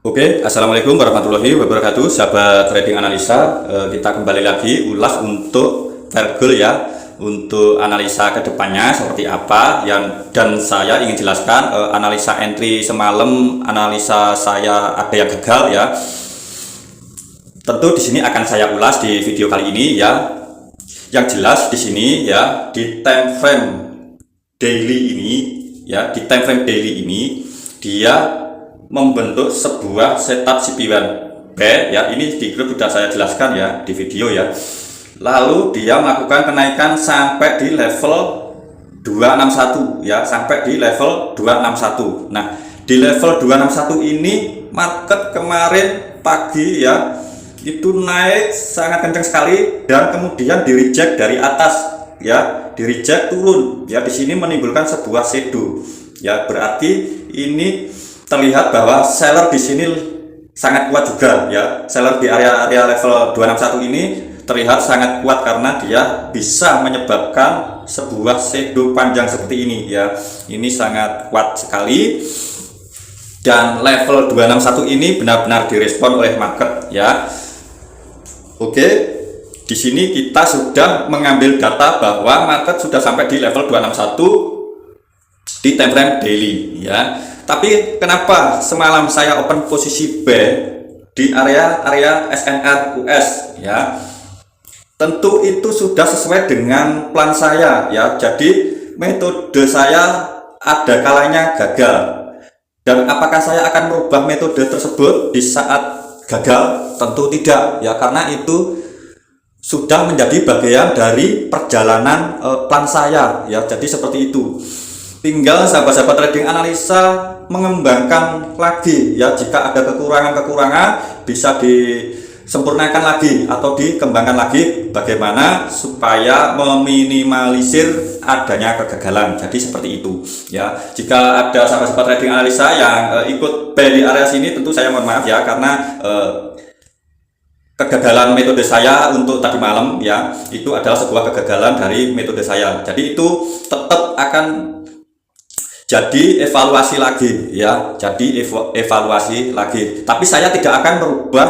Oke, assalamualaikum warahmatullahi wabarakatuh, sahabat trading analisa. Kita kembali lagi ulas untuk Vergol ya, untuk analisa kedepannya seperti apa dan saya ingin jelaskan analisa entry semalam, analisa saya ada yang gagal ya. Tentu di sini akan saya ulas di video kali ini ya. Yang jelas di sini ya, di time frame daily ini ya, di time frame daily ini dia membentuk sebuah setup CP1 B ya, ini di grup sudah saya jelaskan ya di video ya. Lalu dia melakukan kenaikan sampai di level 261 ya, sampai di level 261. Nah, di level 261 ini market kemarin pagi ya itu naik sangat kencang sekali dan kemudian di reject dari atas ya, di reject turun ya. Di sini menimbulkan sebuah shadow ya, berarti ini terlihat bahwa seller di sini sangat kuat juga ya. Seller di area level 261 ini terlihat sangat kuat karena dia bisa menyebabkan sebuah shadow panjang seperti ini ya. Ini sangat kuat sekali dan level 261 ini benar-benar direspon oleh market ya. Oke, di sini kita sudah mengambil data bahwa market sudah sampai di level 261 di time frame daily ya. Tapi kenapa semalam saya open posisi B di area SNR US ya? Tentu itu sudah sesuai dengan plan saya ya. Jadi metode saya ada kalanya gagal. Dan apakah saya akan merubah metode tersebut di saat gagal? Tentu tidak ya, karena itu sudah menjadi bagian dari perjalanan plan saya ya. Jadi seperti itu. Tinggal sahabat-sahabat trading analisa mengembangkan lagi ya. Jika ada kekurangan-kekurangan bisa disempurnakan lagi atau dikembangkan lagi bagaimana supaya meminimalisir adanya kegagalan. Jadi seperti itu ya. Jika ada sahabat-sahabat trading analisa yang ikut B di area sini, tentu saya mohon maaf ya, karena kegagalan metode saya untuk tadi malam ya, itu adalah sebuah kegagalan dari metode saya. Jadi itu tetap akan jadi evaluasi lagi ya, jadi evaluasi lagi. Tapi saya tidak akan merubah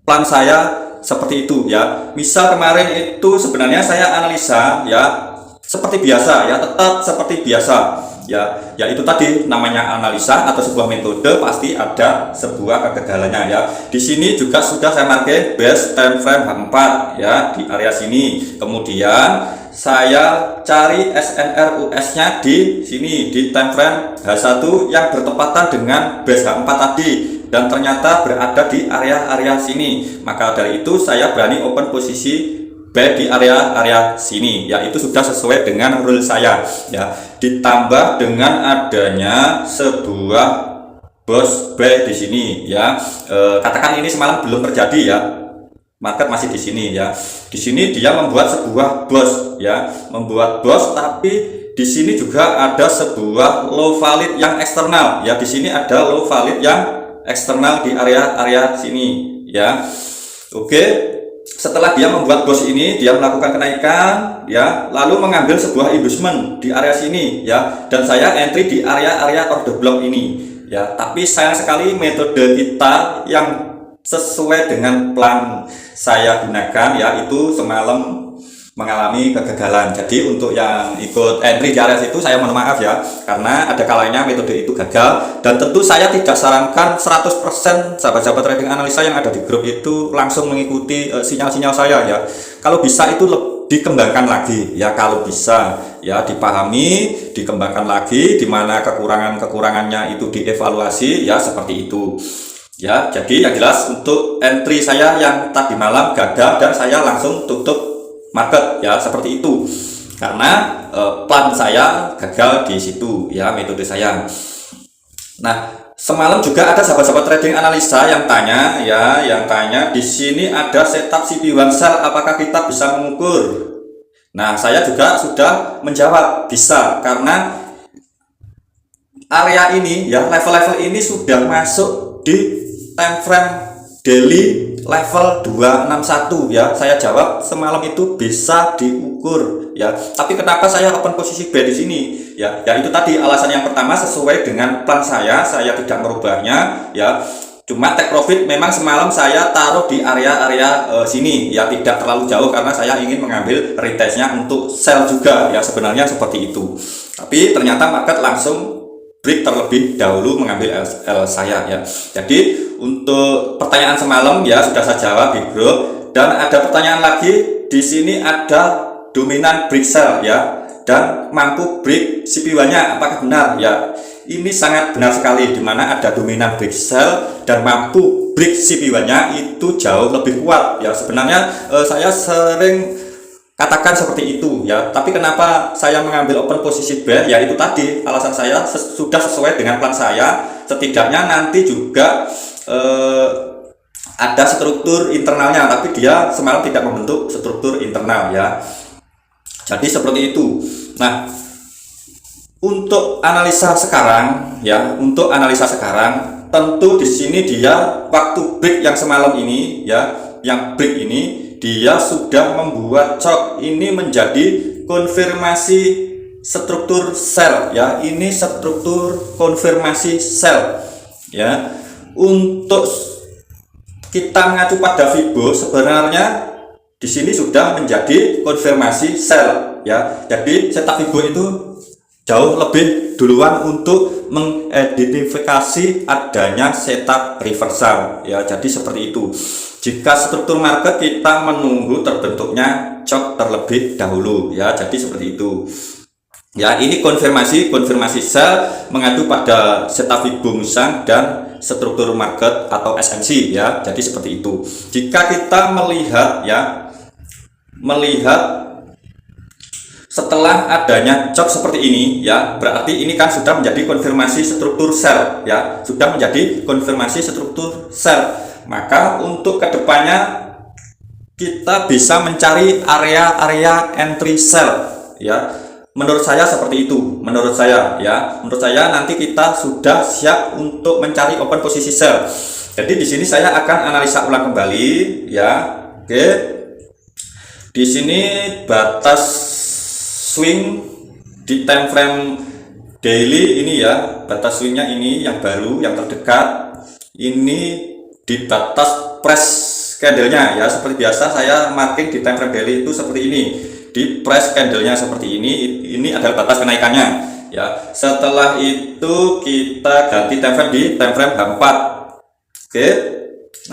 plan saya seperti itu ya. Misal kemarin itu sebenarnya saya analisa ya seperti biasa ya, tetap seperti biasa ya. Ya itu tadi namanya analisa atau sebuah metode, pasti ada sebuah kegagalannya ya. Di sini juga sudah saya market base time frame H4 ya di area sini. Kemudian saya cari SNR US-nya di sini di time frame H1 yang bertepatan dengan base H4 tadi dan ternyata berada di area sini. Maka dari itu saya berani open posisi B di area sini ya, itu sudah sesuai dengan rule saya ya. Ditambah dengan adanya sebuah bos B di sini ya. Katakan ini semalam belum terjadi ya, market masih di sini ya. Di sini dia membuat sebuah bos ya, membuat bos, tapi di sini juga ada sebuah low valid yang eksternal ya. Di sini ada low valid yang eksternal di area sini ya. Oke, setelah dia membuat bos ini, dia melakukan kenaikan ya, lalu mengambil sebuah inducement di area sini ya, dan saya entry di area order block ini ya. Tapi sayang sekali metode kita yang sesuai dengan plan saya gunakan ya, itu semalam mengalami kegagalan. Jadi untuk yang ikut entry di area itu saya mohon maaf ya, karena ada kalanya metode itu gagal. Dan tentu saya tidak sarankan 100% sahabat-sahabat trading analisa yang ada di grup itu langsung mengikuti sinyal-sinyal saya ya. Kalau bisa itu dikembangkan lagi ya, kalau bisa ya, dipahami, dikembangkan lagi, dimana kekurangannya itu dievaluasi ya, seperti itu ya. Jadi yang jelas untuk entry saya yang tadi malam gagal dan saya langsung tutup market ya, seperti itu, karena plan saya gagal di situ ya, metode saya. Nah, semalam juga ada sahabat-sahabat trading analisa yang tanya ya, di sini ada setup CP1 sell, apakah kita bisa mengukur? Nah, saya juga sudah menjawab bisa, karena area ini ya, level-level ini sudah masuk di time frame daily level 261 ya. Saya jawab semalam itu bisa diukur ya. Tapi kenapa saya open posisi B di sini ya? Ya itu tadi alasan yang pertama, sesuai dengan plan saya tidak merubahnya ya. Cuma take profit memang semalam saya taruh di area-area sini ya, tidak terlalu jauh karena saya ingin mengambil retestnya untuk sell juga ya, sebenarnya seperti itu. Tapi ternyata market langsung break terlebih dahulu mengambil L saya ya. Jadi untuk pertanyaan semalam ya sudah saya jawab di grup, dan ada pertanyaan lagi di sini, ada dominan break sell ya dan mampu break CP1-nya, apakah benar ya? Ini sangat benar sekali, dimana ada dominan break sell dan mampu break CP1-nya itu jauh lebih kuat ya. Sebenarnya saya sering katakan seperti itu ya, tapi kenapa saya mengambil open posisi bear ya, itu tadi alasan saya sudah sesuai dengan plan saya. Setidaknya nanti juga ada struktur internalnya, tapi dia semalam tidak membentuk struktur internal ya. Jadi seperti itu. Nah, untuk analisa sekarang ya, untuk analisa sekarang tentu di sini dia waktu break yang semalam ini ya, yang break ini dia sudah membuat cok ini menjadi konfirmasi struktur sell ya. Ini struktur konfirmasi sell ya. Untuk kita mengacu pada Fibo, sebenarnya di sini sudah menjadi konfirmasi sell ya. Jadi setup Fibo itu jauh lebih duluan untuk mengidentifikasi adanya setup reversal ya. Jadi seperti itu. Jika struktur market kita menunggu terbentuknya cok terlebih dahulu ya. Jadi seperti itu. Ya, ini konfirmasi sell mengacu pada setup Fibo Musang dan struktur market atau SMC ya. Jadi seperti itu. Jika kita melihat ya, setelah adanya cok seperti ini ya, berarti ini kan sudah menjadi konfirmasi struktur sell ya, sudah menjadi konfirmasi struktur sell. Maka untuk kedepannya kita bisa mencari area-area entry sell ya. Menurut saya seperti itu, menurut saya ya. Menurut saya nanti kita sudah siap untuk mencari open posisi sell. Jadi di sini saya akan analisa ulang kembali ya. Oke. Di sini batas swing di time frame daily ini ya, batas swingnya ini yang baru, yang terdekat ini di batas press candlenya ya. Seperti biasa saya marking di time frame daily itu seperti ini, di press candlenya seperti ini adalah batas kenaikannya ya. Setelah itu kita ganti time frame di time frame H4. Oke.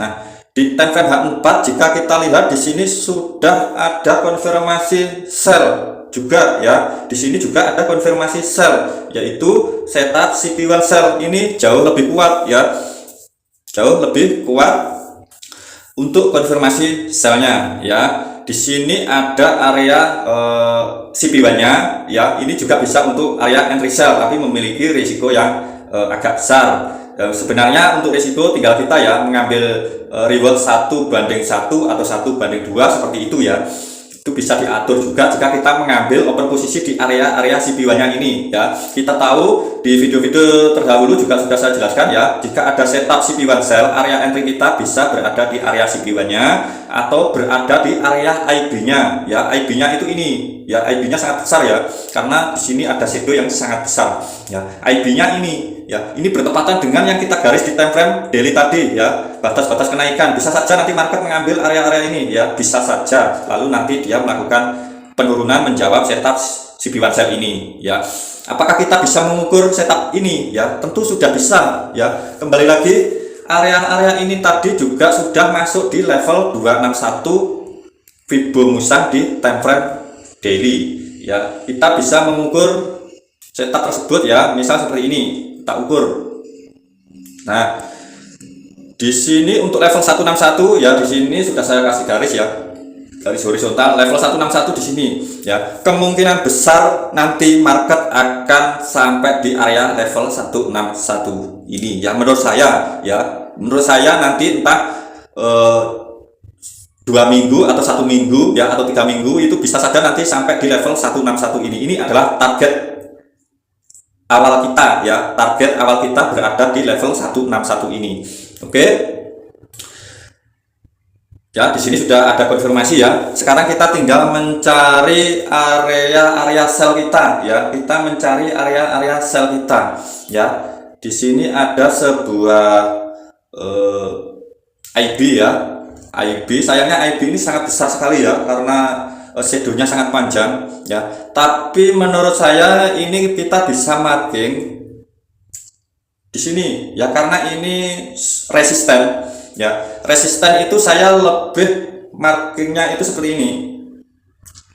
Nah, di time frame H4 jika kita lihat di sini sudah ada konfirmasi sell juga ya. Di sini juga ada konfirmasi sell, yaitu setup CP1 sell ini jauh lebih kuat ya. Jauh lebih kuat untuk konfirmasi sellnya ya. Di sini ada area CP1-nya ya. Ini juga bisa untuk area entry sell, tapi memiliki risiko yang agak besar. Sebenarnya untuk risiko tinggal kita ya mengambil reward 1:1 atau 1:2 seperti itu ya. Itu bisa diatur juga jika kita mengambil open posisi di area-area CP1-nya ini ya. Kita tahu di video-video terdahulu juga sudah saya jelaskan ya, jika ada setup CP1 sell, area entry kita bisa berada di area CP1-nya atau berada di area IB-nya ya. IB-nya itu ini ya, IB-nya sangat besar ya, karena di sini ada shadow yang sangat besar ya. IB-nya ini ya, ini bertepatan dengan yang kita garis di time frame daily tadi ya, batas-batas kenaikan. Bisa saja nanti market mengambil area-area ini ya, bisa saja, lalu nanti dia melakukan penurunan menjawab setup CP1 sell ini ya. Apakah kita bisa mengukur setup ini ya? Tentu sudah bisa ya. Kembali lagi, area-area ini tadi juga sudah masuk di level 261 Fibo Musang di time frame daily ya. Kita bisa mengukur setup tersebut ya, misal seperti ini kita ukur. Nah, di sini untuk level 161 ya, di sini sudah saya kasih garis ya, garis horizontal level 161 di sini ya. Kemungkinan besar nanti market akan sampai di area level 161 ini ya, menurut saya ya. Menurut saya nanti entah 2 minggu atau 1 minggu ya, atau 3 minggu itu bisa saja nanti sampai di level 161 ini. Ini adalah target awal kita ya, target awal kita berada di level 161 ini. Oke. Ya, di sini sudah ada konfirmasi ya. Sekarang kita tinggal mencari area-area sell kita ya. Kita mencari area-area sell kita ya. Di sini ada sebuah IB ya. IB, sayangnya IB ini sangat besar sekali ya, karena shadownya sangat panjang ya. Tapi menurut saya ini kita bisa marking di sini ya, karena ini resisten ya. Resisten itu saya lebih markingnya itu seperti ini.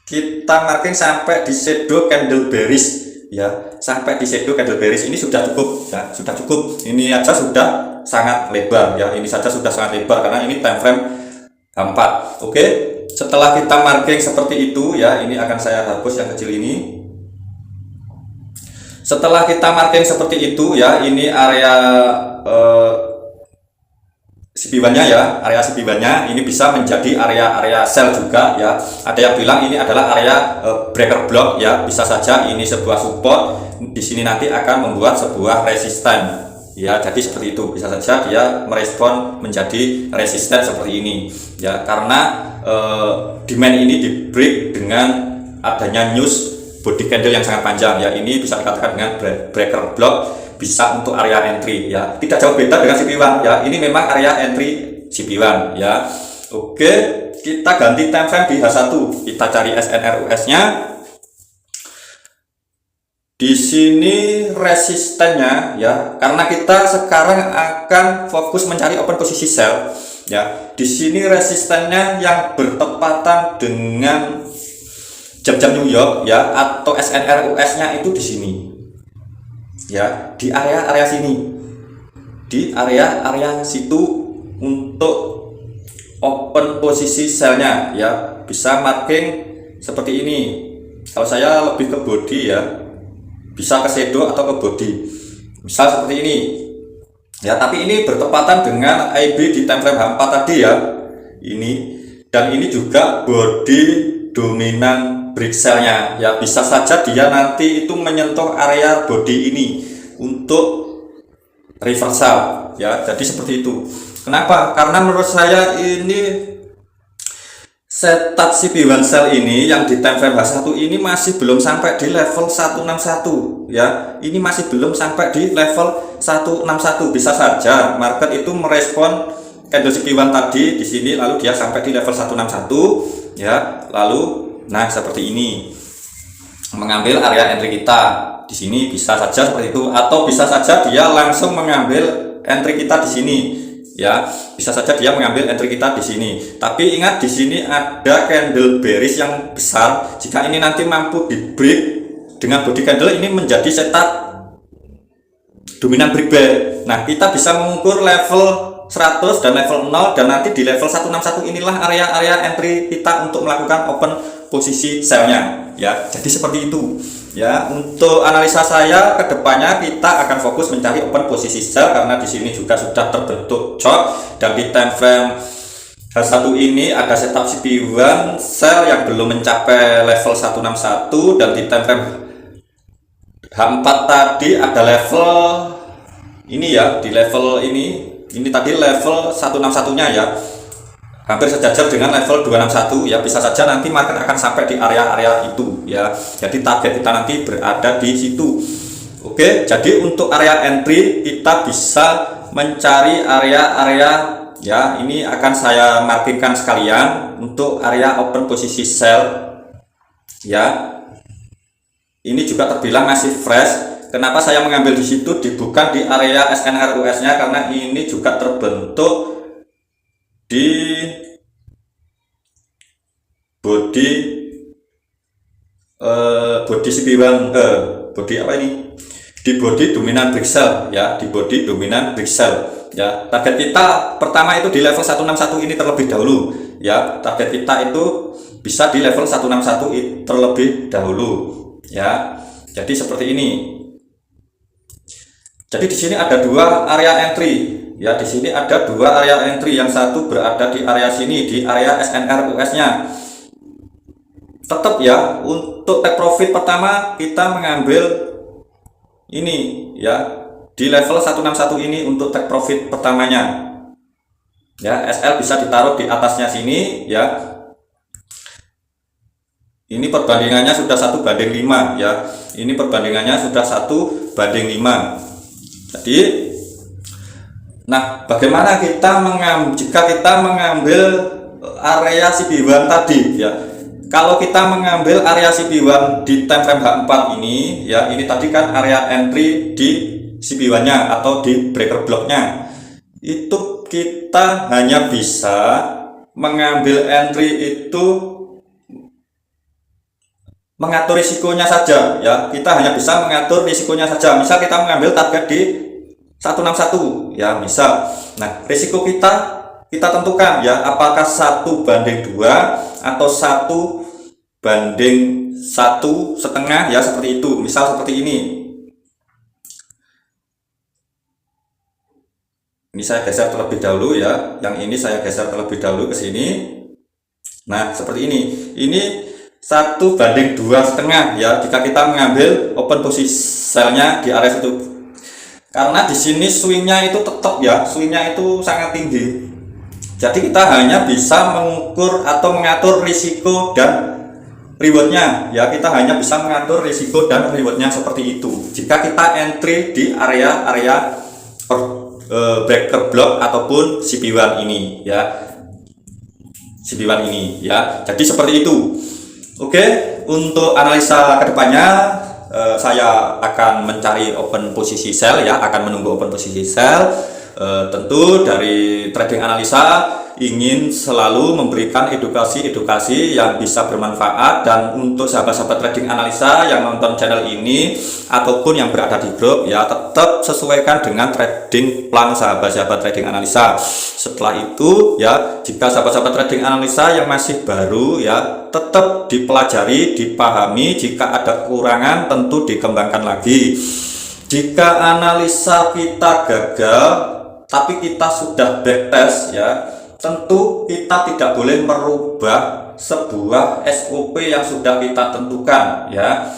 Kita marking sampai di shadow candle bearish ya, sampai di shadow candle bearish ini sudah cukup ya, sudah cukup. Ini aja sudah sangat lebar ya, ini saja sudah sangat lebar karena ini time frame 4. Oke, setelah kita marking seperti itu ya, ini akan saya hapus yang kecil ini. Setelah kita marking seperti itu ya, ini area CP1-nya ya, area CP1-nya ini bisa menjadi area sell juga ya. Ada yang bilang ini adalah area breaker block ya, bisa saja ini sebuah support, di sini nanti akan membuat sebuah resisten ya. Jadi seperti itu, bisa saja dia merespon menjadi resisten seperti ini ya, karena demand ini di break dengan adanya news body candle yang sangat panjang ya. Ini bisa dikatakan dengan breaker block, bisa untuk area entry ya, tidak jauh beda dengan CP1 ya. Ini memang area entry CP1 ya. Oke, kita ganti time frame di H1, kita cari SNRUS nya. Di sini resistennya ya, karena kita sekarang akan fokus mencari open posisi sell ya. Di sini resistennya yang bertepatan dengan jam-jam New York ya, atau SNRUS nya itu di sini ya, di area sini, di area situ untuk open posisi sellnya ya. Bisa marking seperti ini. Kalau saya lebih ke body ya, bisa ke shadow atau ke body, misal seperti ini ya. Tapi ini bertepatan dengan IB di time frame H4 tadi ya, ini, dan ini juga body dominan break sell-nya ya. Bisa saja dia nanti itu menyentuh area body ini untuk reversal ya. Jadi seperti itu. Kenapa? Karena menurut saya ini setup CP1 sell ini yang di time frame H1 ini masih belum sampai di level 161 ya. Ini masih belum sampai di level 161. Bisa saja market itu merespon candle CP1 tadi di sini, lalu dia sampai di level 161 ya. Lalu nah seperti ini, mengambil area entry kita di sini, bisa saja seperti itu. Atau bisa saja dia langsung mengambil entry kita di sini ya, bisa saja dia mengambil entry kita di sini. Tapi ingat, di sini ada candle bearish yang besar. Jika ini nanti mampu di break dengan body candle ini menjadi setup dominan break bear. Nah, kita bisa mengukur level 100 dan level 0, dan nanti di level 161 inilah area entry kita untuk melakukan open posisi sellnya ya. Jadi seperti itu ya. Untuk analisa saya ke depannya, kita akan fokus mencari open posisi sell, karena di sini juga sudah terbentuk chart, dan di time frame H1 ini ada setup CP1 sell yang belum mencapai level 161, dan di time frame H4 tadi ada level ini ya, di level ini tadi level 161-nya ya, hampir sejajar dengan level 261 ya. Bisa saja nanti market akan sampai di area itu ya. Jadi target kita nanti berada di situ. Oke, jadi untuk area entry kita bisa mencari area ya. Ini akan saya markingkan sekalian untuk area open posisi sell ya. Ini juga terbilang masih fresh. Kenapa saya mengambil di situ, bukan di area SNRUS-nya? Karena ini juga terbentuk di body CP1, body apa ini? Di body dominan break sell ya, di body dominan break sell ya. Target kita pertama itu di level 161 ini terlebih dahulu ya. Target kita itu bisa di level 161 terlebih dahulu ya. Jadi seperti ini. Jadi di sini ada dua area entry ya. Di sini ada dua area entry, yang satu berada di area sini, di area SNRUS-nya. Tetap ya, untuk take profit pertama kita mengambil ini ya, di level 161 ini untuk take profit pertamanya ya. SL bisa ditaruh di atasnya sini ya. Ini perbandingannya sudah 1:5 ya. Ini perbandingannya sudah 1:5. Jadi Nah, bagaimana jika kita mengambil area CB1 tadi ya? Kalau kita mengambil area CB1 di time frame H4 ini ya, ini tadi kan area entry di CB1-nya atau di breaker blocknya. Itu kita hanya bisa mengambil entry itu mengatur risikonya saja ya. Kita hanya bisa mengatur risikonya saja. Misal kita mengambil target di 161 ya, misal. Nah, risiko kita tentukan ya, apakah 1:2 atau 1:1,5 ya, seperti itu. Misal seperti ini. Ini saya geser terlebih dahulu ya. Yang ini saya geser terlebih dahulu ke sini. Nah, seperti ini. Ini 1:2,5 ya, jika kita mengambil open posisi selnya di area situ. Karena di sini swingnya itu tetap ya, swingnya itu sangat tinggi. Jadi kita hanya bisa mengukur atau mengatur risiko dan rewardnya ya. Kita hanya bisa mengatur risiko dan rewardnya seperti itu. Jika kita entry di area breaker block ataupun CB1 ini ya, CB1 ini ya. Jadi seperti itu. Oke, untuk analisa kedepannya saya akan mencari open posisi sell ya, akan menunggu open posisi sell. Tentu dari trading analisa ingin selalu memberikan edukasi yang bisa bermanfaat, dan untuk sahabat-sahabat trading analisa yang nonton channel ini ataupun yang berada di grup ya, tetap sesuaikan dengan trading plan sahabat-sahabat trading analisa. Setelah itu ya, jika sahabat-sahabat trading analisa yang masih baru ya, tetap dipelajari, dipahami. Jika ada kekurangan tentu dikembangkan lagi. Jika analisa kita gagal tapi kita sudah backtest ya, tentu kita tidak boleh merubah sebuah SOP yang sudah kita tentukan ya.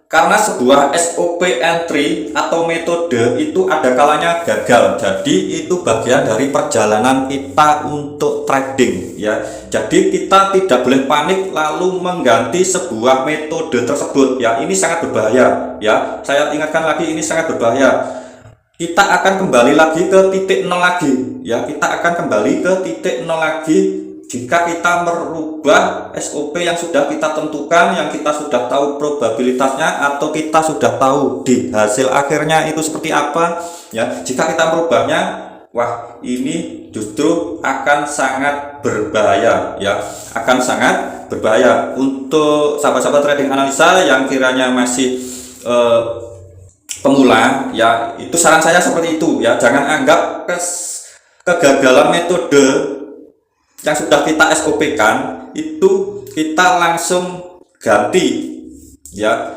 Karena sebuah SOP entry atau metode itu ada kalanya gagal. Jadi itu bagian dari perjalanan kita untuk trading ya. Jadi kita tidak boleh panik lalu mengganti sebuah metode tersebut ya. Ini sangat berbahaya ya. Saya ingatkan lagi, ini sangat berbahaya. Kita akan kembali lagi ke titik nol lagi ya. Kita akan kembali ke titik nol lagi jika kita merubah SOP yang sudah kita tentukan, yang kita sudah tahu probabilitasnya atau kita sudah tahu di hasil akhirnya itu seperti apa ya. Jika kita merubahnya, wah, ini justru akan sangat berbahaya ya, akan sangat berbahaya. Untuk sahabat-sahabat trading analisa yang kiranya masih pemula ya, itu saran saya seperti itu ya. Jangan anggap kegagalan metode yang sudah kita SOP-kan itu kita langsung ganti ya.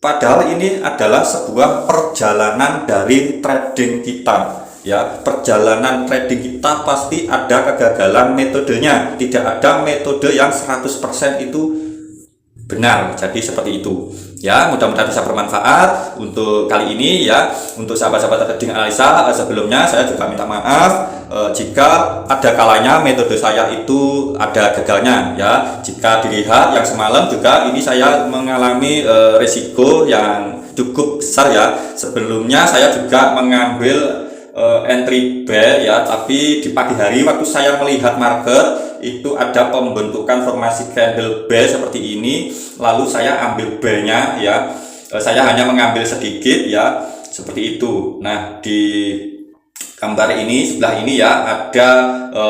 Padahal ini adalah sebuah perjalanan dari trading kita ya. Perjalanan trading kita pasti ada kegagalan metodenya. Tidak ada metode yang 100% itu benar. Jadi seperti itu ya. Mudah-mudahan bisa bermanfaat untuk kali ini ya. Untuk sahabat-sahabat trading analisa, sebelumnya saya juga minta maaf jika ada kalanya metode saya itu ada gagalnya ya. Jika dilihat yang semalam juga ini saya mengalami risiko yang cukup besar ya. Sebelumnya saya juga mengambil entry buy ya, tapi di pagi hari waktu saya melihat market itu ada pembentukan formasi candle buy seperti ini, lalu saya ambil buy-nya ya. Saya hanya mengambil sedikit ya, seperti itu. Nah, di gambar ini sebelah ini ya ada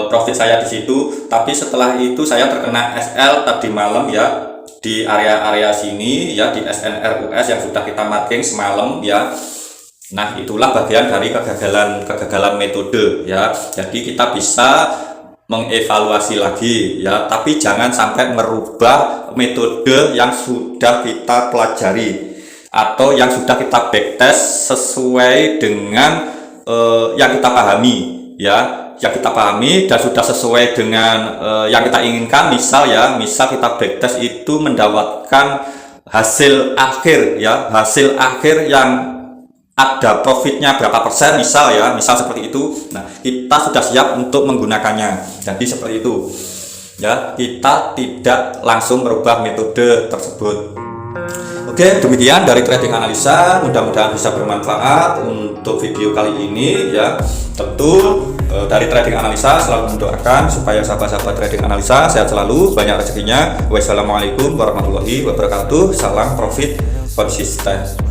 profit saya di situ, tapi setelah itu saya terkena SL tadi malam ya, di area-area sini ya, di SNRUS yang sudah kita marking semalam ya. Nah, itulah bagian dari kegagalan metode ya. Jadi kita bisa mengevaluasi lagi ya, tapi jangan sampai merubah metode yang sudah kita pelajari atau yang sudah kita backtest sesuai dengan yang kita pahami ya, yang kita pahami dan sudah sesuai dengan yang kita inginkan. Misal kita backtest itu mendapatkan hasil akhir ya, hasil akhir yang ada profitnya berapa persen misal seperti itu. Nah, kita sudah siap untuk menggunakannya. Jadi seperti itu ya, kita tidak langsung merubah metode tersebut. Oke, demikian dari trading analisa, mudah-mudahan bisa bermanfaat untuk video kali ini ya. Tentu dari trading analisa selalu mendoakan supaya sahabat-sahabat trading analisa sehat selalu, banyak rezekinya. Wassalamualaikum warahmatullahi wabarakatuh. Salam profit konsisten.